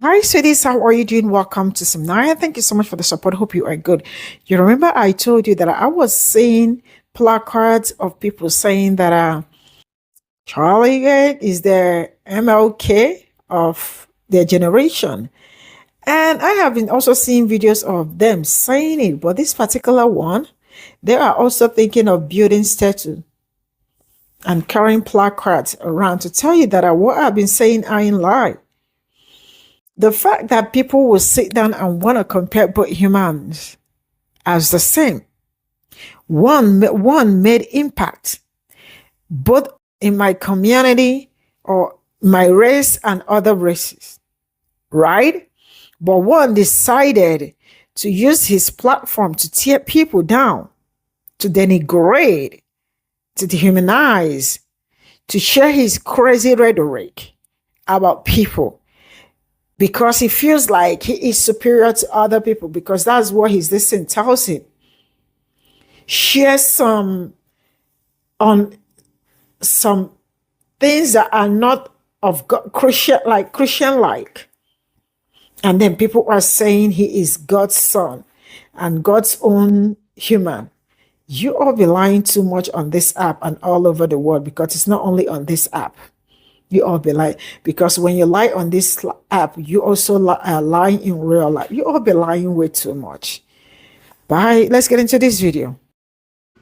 Hi, sweeties. How are you doing? Welcome to some night. Thank you so much for the support. Hope you are good. You remember I told you that I was seeing placards of people saying that Charlie is the MLK of their generation. And I have been also seeing videos of them saying it. But this particular one, they are also thinking of building statue and carrying placards around to tell you that what I've been saying I ain't lie. The fact that people will sit down and want to compare both humans as the same, one made impact both in my community or my race and other races, right? But one decided to use his platform to tear people down, to denigrate, to dehumanize, to share his crazy rhetoric about people, because he feels like he is superior to other people, because that's what his lesson tells him. Share some things that are not of God, Christian-like. And then people are saying he is God's son and God's own human. You all be lying too much on this app and all over the world, because it's not only on this app. You all be lying, because when you lie on this app, you also are lying in real life. You all be lying way too much. Bye. Let's get into this video.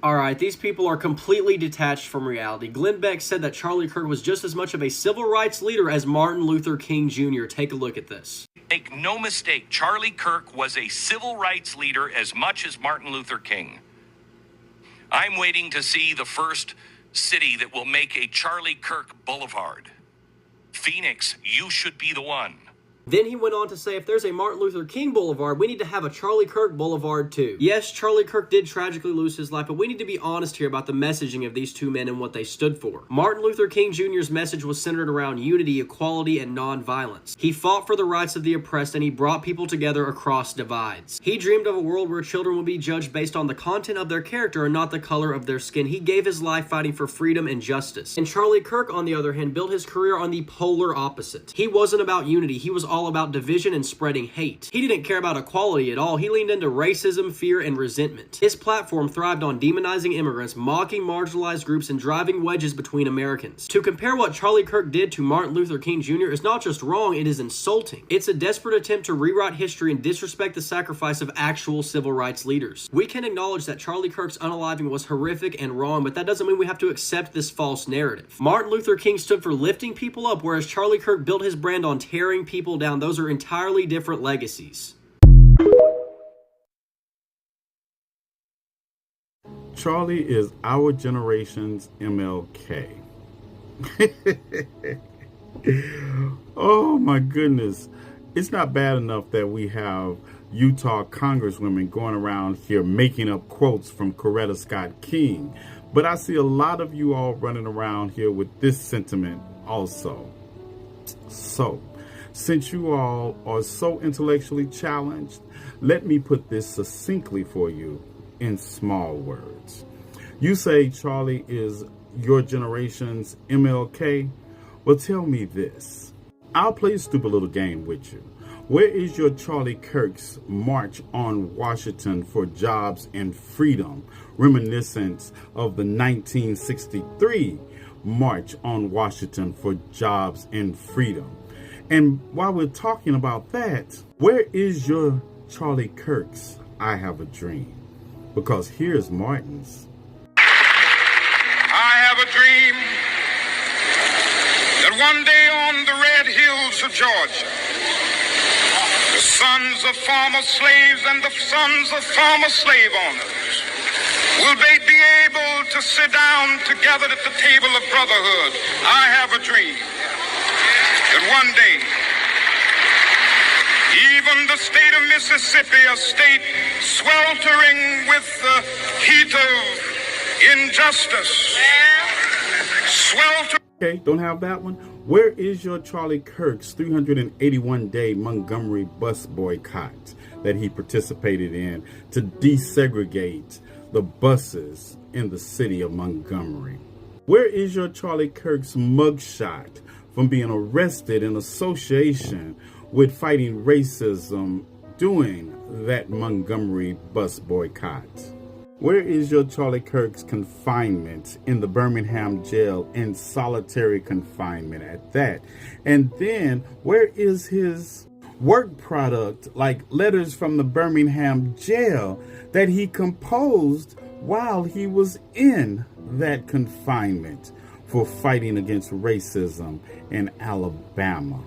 Alright, these people are completely detached from reality. Glenn Beck said that Charlie Kirk was just as much of a civil rights leader as Martin Luther King Jr. Take a look at this. Make no mistake, Charlie Kirk was a civil rights leader as much as Martin Luther King. I'm waiting to see the first city that will make a Charlie Kirk Boulevard. Phoenix, you should be the one. Then he went on to say, if there's a Martin Luther King Boulevard, we need to have a Charlie Kirk Boulevard too. Yes, Charlie Kirk did tragically lose his life, but we need to be honest here about the messaging of these two men and what they stood for. Martin Luther King Jr.'s message was centered around unity, equality, and non-violence. He fought for the rights of the oppressed, and he brought people together across divides. He dreamed of a world where children would be judged based on the content of their character and not the color of their skin. He gave his life fighting for freedom and justice. And Charlie Kirk, on the other hand, built his career on the polar opposite. He wasn't about unity. He was all about division and spreading hate. He didn't care about equality at all. He leaned into racism, fear, and resentment. His platform thrived on demonizing immigrants, mocking marginalized groups, and driving wedges between Americans. To compare what Charlie Kirk did to Martin Luther King Jr. is not just wrong, it is insulting. It's a desperate attempt to rewrite history and disrespect the sacrifice of actual civil rights leaders. We can acknowledge that Charlie Kirk's unaliving was horrific and wrong, but that doesn't mean we have to accept this false narrative. Martin Luther King stood for lifting people up, whereas Charlie Kirk built his brand on tearing people down. Those are entirely different legacies. Charlie is our generation's MLK. Oh my goodness. It's not bad enough that we have Utah congresswomen going around here making up quotes from Coretta Scott King. But I see a lot of you all running around here with this sentiment also. So, since you all are so intellectually challenged, let me put this succinctly for you in small words. You say Charlie is your generation's MLK? Well, tell me this. I'll play a stupid little game with you. Where is your Charlie Kirk's March on Washington for Jobs and Freedom, reminiscent of the 1963 March on Washington for Jobs and Freedom? And while we're talking about that, where is your Charlie Kirk's I Have a Dream? Because here's Martin's. I have a dream that one day on the red hills of Georgia, the sons of former slaves and the sons of former slave owners will they be able to sit down together at the table of brotherhood. I have a dream that one day, even the state of Mississippi, a state sweltering with the heat of injustice, Okay, don't have that one. Where is your Charlie Kirk's 381-day Montgomery bus boycott that he participated in to desegregate the buses in the city of Montgomery? Where is your Charlie Kirk's mugshot from being arrested in association with fighting racism during that Montgomery bus boycott? Where is your Charlie Kirk's confinement in the Birmingham jail, in solitary confinement at that? And then where is his work product, like letters from the Birmingham jail that he composed while he was in that confinement for fighting against racism in Alabama?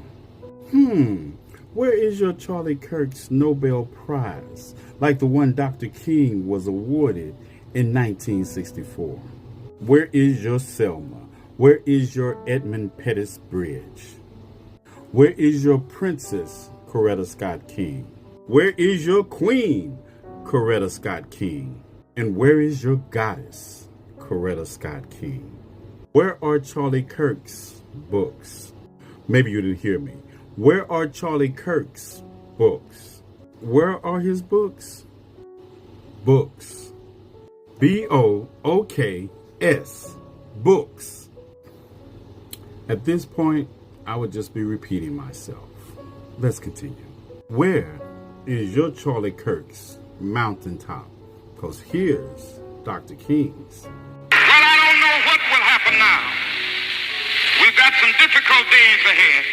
Where is your Charlie Kirk's Nobel Prize, like the one Dr. King was awarded in 1964? Where is your Selma? Where is your Edmund Pettus Bridge? Where is your Princess, Coretta Scott King? Where is your Queen, Coretta Scott King? And where is your Goddess, Coretta Scott King? Where are Charlie Kirk's books? Maybe you didn't hear me. Where are Charlie Kirk's books? Where are his books? Books. B-O-O-K-S. Books. At this point, I would just be repeating myself. Let's continue. Where is your Charlie Kirk's mountaintop? Because here's Dr. King's. Well, I don't know what will happen now. We've got some difficult days ahead.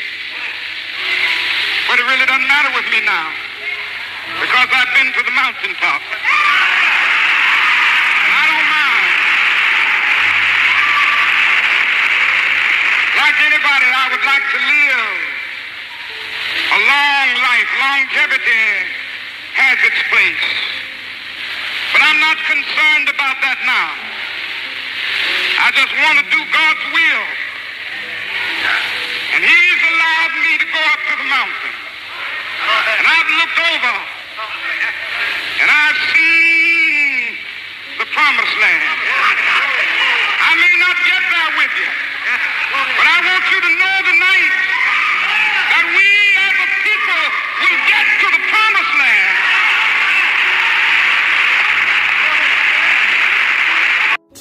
But it really doesn't matter with me now, because I've been to the mountaintop. And I don't mind. Like anybody, I would like to live a long life. Longevity has its place. But I'm not concerned about that now. I just want to do God's will. And He's allowed me to go up to the mountain. And I've looked over and I've seen the promised land. I may not get there with you, but I want you to know tonight that we as a people will get to the promised land.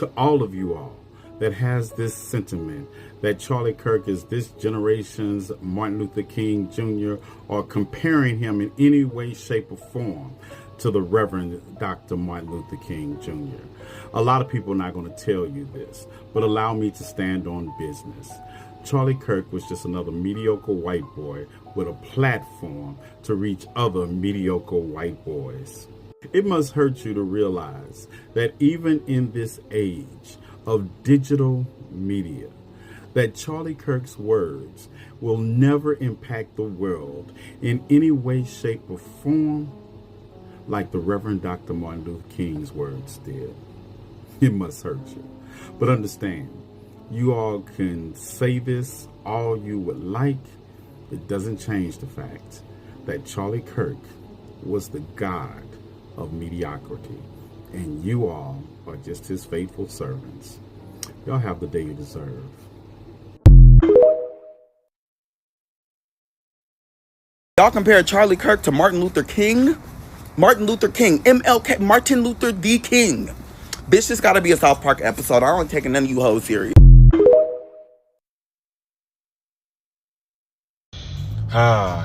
To all of you all that has this sentiment that Charlie Kirk is this generation's Martin Luther King Jr., or comparing him in any way, shape, or form to the Reverend Dr. Martin Luther King Jr. A lot of people are not going to tell you this, but allow me to stand on business. Charlie Kirk was just another mediocre white boy with a platform to reach other mediocre white boys. It must hurt you to realize that even in this age of digital media, that Charlie Kirk's words will never impact the world in any way, shape, or form like the Reverend Dr. Martin Luther King's words did. It must hurt you. But understand, you all can say this all you would like. It doesn't change the fact that Charlie Kirk was the god of mediocrity, and you all are just his faithful servants. Y'all have the day you deserve. Y'all compare Charlie Kirk to Martin Luther King? Martin Luther King, MLK, Martin Luther the King. Bitch, this gotta be a South Park episode. I ain't taking none of you hoes serious.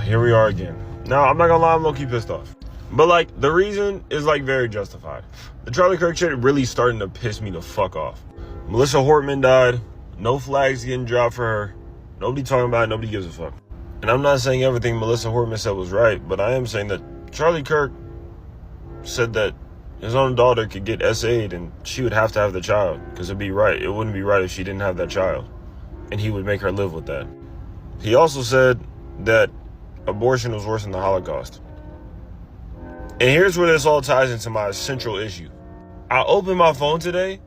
Here we are again. Now, I'm not gonna lie, I'm low-key pissed off. But, like, the reason is, like, very justified. The Charlie Kirk shit really starting to piss me the fuck off. Melissa Hortman died. No flags getting dropped for her. Nobody talking about it. Nobody gives a fuck. And I'm not saying everything Melissa Hortman said was right, but I am saying that Charlie Kirk said that his own daughter could get SA'd and she would have to have the child, because it'd be right. It wouldn't be right if she didn't have that child, and he would make her live with that. He also said that abortion was worse than the Holocaust. And here's where this all ties into my central issue. I opened my phone today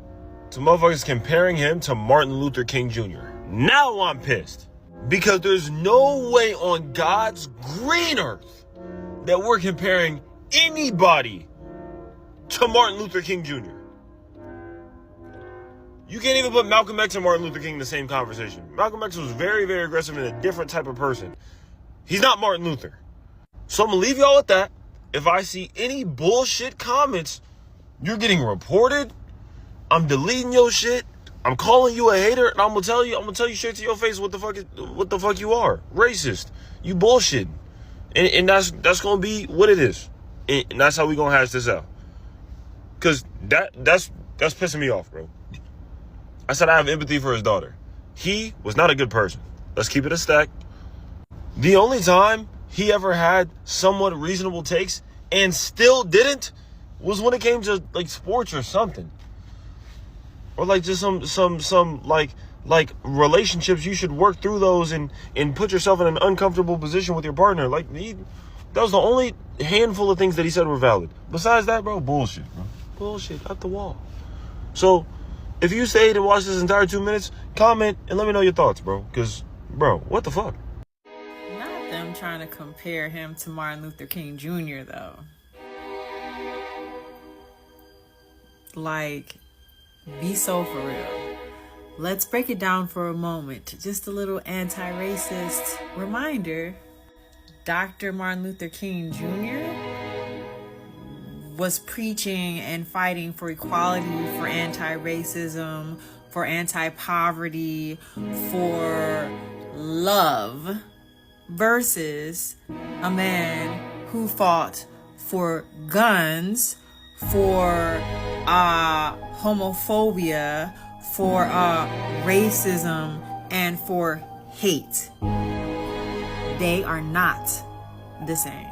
to motherfuckers comparing him to Martin Luther King Jr. Now I'm pissed. Because there's no way on God's green earth that we're comparing anybody to Martin Luther King Jr. You can't even put Malcolm X and Martin Luther King in the same conversation. Malcolm X was very, very aggressive and a different type of person. He's not Martin Luther. So I'm gonna leave y'all with that. If I see any bullshit comments, you're getting reported. I'm deleting your shit. I'm calling you a hater, and I'm gonna tell you straight to your face what the fuck you are. Racist. You bullshit. And that's gonna be what it is. And that's how we gonna hash this out. Cause that's pissing me off, bro. I said I have empathy for his daughter. He was not a good person. Let's keep it a stack. The only time he ever had somewhat reasonable takes and still didn't was when it came to like sports or something. Or like just some like relationships, you should work through those and put yourself in an uncomfortable position with your partner. Like that was the only handful of things that he said were valid. Besides that, bro, bullshit, bro. Bullshit up the wall. So if you stayed and watched this entire 2 minutes, comment and let me know your thoughts, bro. Because, bro, what the fuck? Not them trying to compare him to Martin Luther King Jr., though. Like, be so for real. Let's break it down for a moment. Just a little anti-racist reminder. Dr. Martin Luther King Jr. was preaching and fighting for equality, for anti-racism, for anti-poverty, for love, versus a man who fought for guns, for homophobia, for racism, and for hate. They are not the same.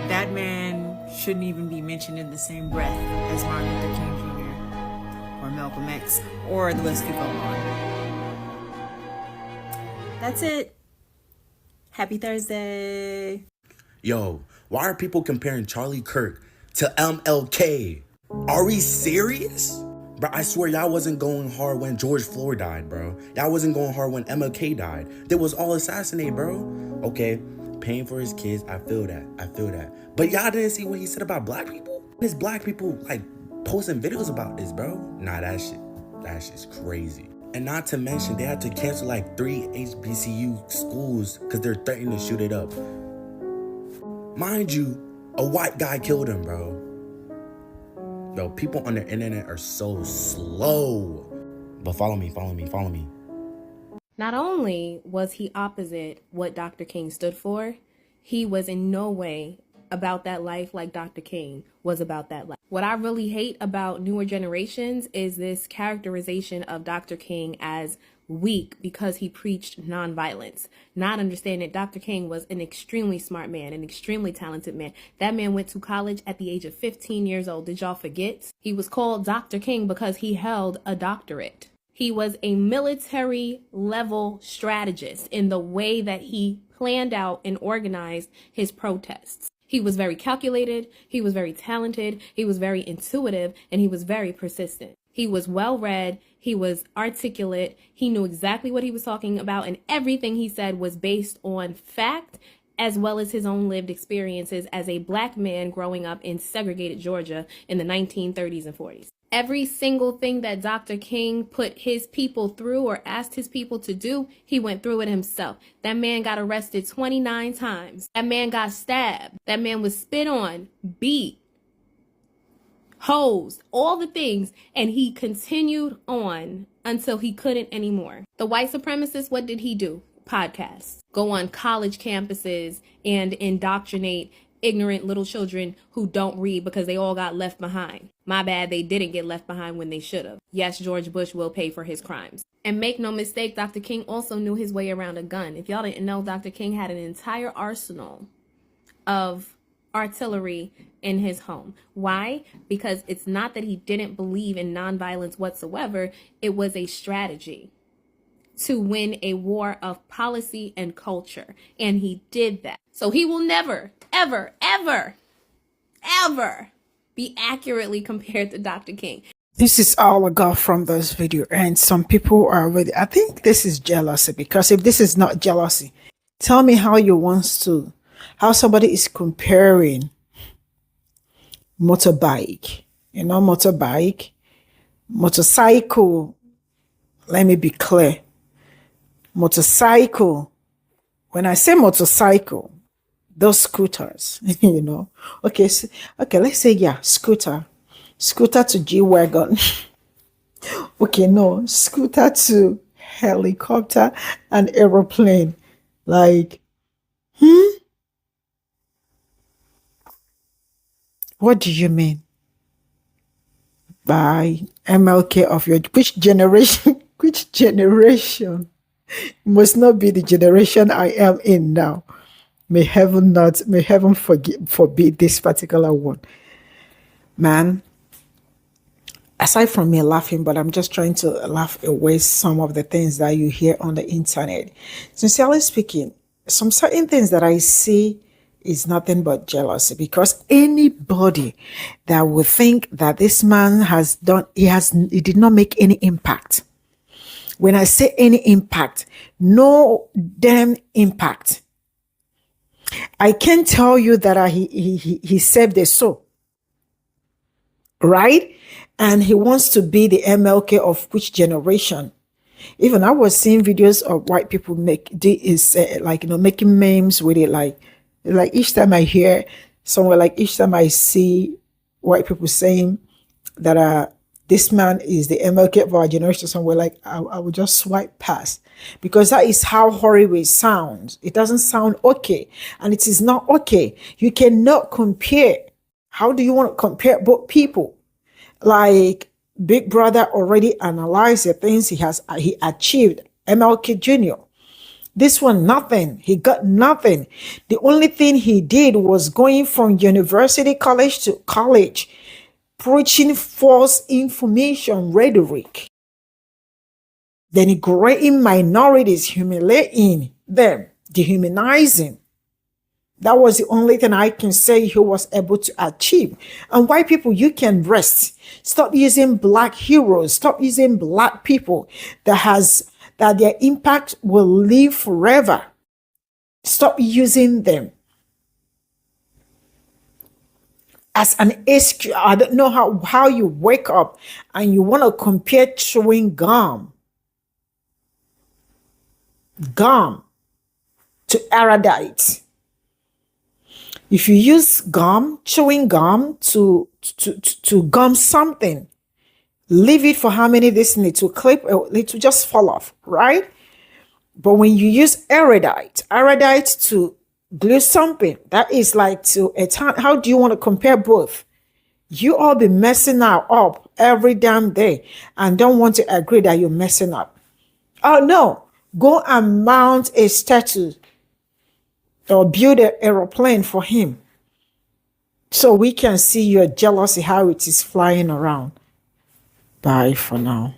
That man shouldn't even be mentioned in the same breath as Martin Luther King Jr. or Malcolm X, or the list could go on. That's it. Happy Thursday. Yo, why are people comparing Charlie Kirk to MLK? Are we serious? Bro, I swear y'all wasn't going hard when George Floyd died, bro. Y'all wasn't going hard when MLK died. They was all assassinated, bro. Okay, paying for his kids, I feel that. But y'all didn't see what he said about black people? There's black people, like, posting videos about this, bro. Nah, that shit's crazy. And not to mention, they had to cancel, like, 3 HBCU schools because they're threatening to shoot it up. Mind you, a white guy killed him, bro. Yo, people on the internet are so slow. But follow me. Not only was he opposite what Dr. King stood for, he was in no way about that life like Dr. King was about that life. What I really hate about newer generations is this characterization of Dr. King as weak because he preached nonviolence. Not understanding that Dr. King was an extremely smart man, an extremely talented man. That man went to college at the age of 15 years old. Did y'all forget? He was called Dr. King because he held a doctorate. He was a military level strategist in the way that he planned out and organized his protests. He was very calculated, he was very talented, he was very intuitive, and he was very persistent. He was well-read, he was articulate, he knew exactly what he was talking about, and everything he said was based on fact as well as his own lived experiences as a black man growing up in segregated Georgia in the 1930s and 40s. Every single thing that Dr. King put his people through or asked his people to do, he went through it himself. That man got arrested 29 times. That man got stabbed. That man was spit on, beat, hosed, all the things, and he continued on until he couldn't anymore. The white supremacist, what did he do? Podcasts. Go on college campuses and indoctrinate ignorant little children who don't read because they all got left behind. My bad, they didn't get left behind when they should have. Yes, George Bush will pay for his crimes. And make no mistake, Dr. King also knew his way around a gun. If y'all didn't know, Dr. King had an entire arsenal of artillery in his home. Why? Because it's not that he didn't believe in nonviolence whatsoever. It was a strategy to win a war of policy and culture. And he did that. So he will never, ever, ever, ever be accurately compared to Dr. King. This is all I got from this video, and some people are already, I think this is jealousy, because if this is not jealousy, tell me how how somebody is comparing motorbike, motorcycle, let me be clear, motorcycle, when I say motorcycle, those scooters, okay, let's say, yeah, scooter to G-Wagon. Okay, no, scooter to helicopter and aeroplane. Like, What do you mean by MLK of your which generation? Which generation? Must not be the generation I am in now. May heaven forbid this particular one. Man, aside from me laughing, but I'm just trying to laugh away some of the things that you hear on the internet. Sincerely speaking, some certain things that I see is nothing but jealousy, because anybody that would think that this man has done, he did not make any impact. When I say any impact, no damn impact. I can tell you that he saved a soul, right? And he wants to be the MLK of which generation? Even I was seeing videos of white people making memes with it, like each time I hear somewhere, like each time I see white people saying that this man is the MLK of our generation somewhere, like I would just swipe past, because that is how horrible it sounds. It doesn't sound okay, and it is not okay. You cannot compare. How do you want to compare both people? Like Big Brother already analyzed the things he achieved. MLK Jr. This one, nothing. He got nothing. The only thing he did was going from university college to college, preaching false information rhetoric, denigrating minorities, humiliating them, dehumanizing. That was the only thing I can say he was able to achieve. And white people, you can rest. Stop using black heroes. Stop using black people that their impact will live forever. Stop using them as an excuse. I don't know how you wake up and you want to compare chewing gum to erudite. If you use chewing gum to gum something, leave it for how many days it to clip, it to just fall off, right? But when you use erudite to glue something, that is like how do you want to compare both? You all be messing up every damn day and don't want to agree that you're messing up. Oh no, go and mount a statue or build an aeroplane for him, so we can see your jealousy, how it is flying around. Bye for now.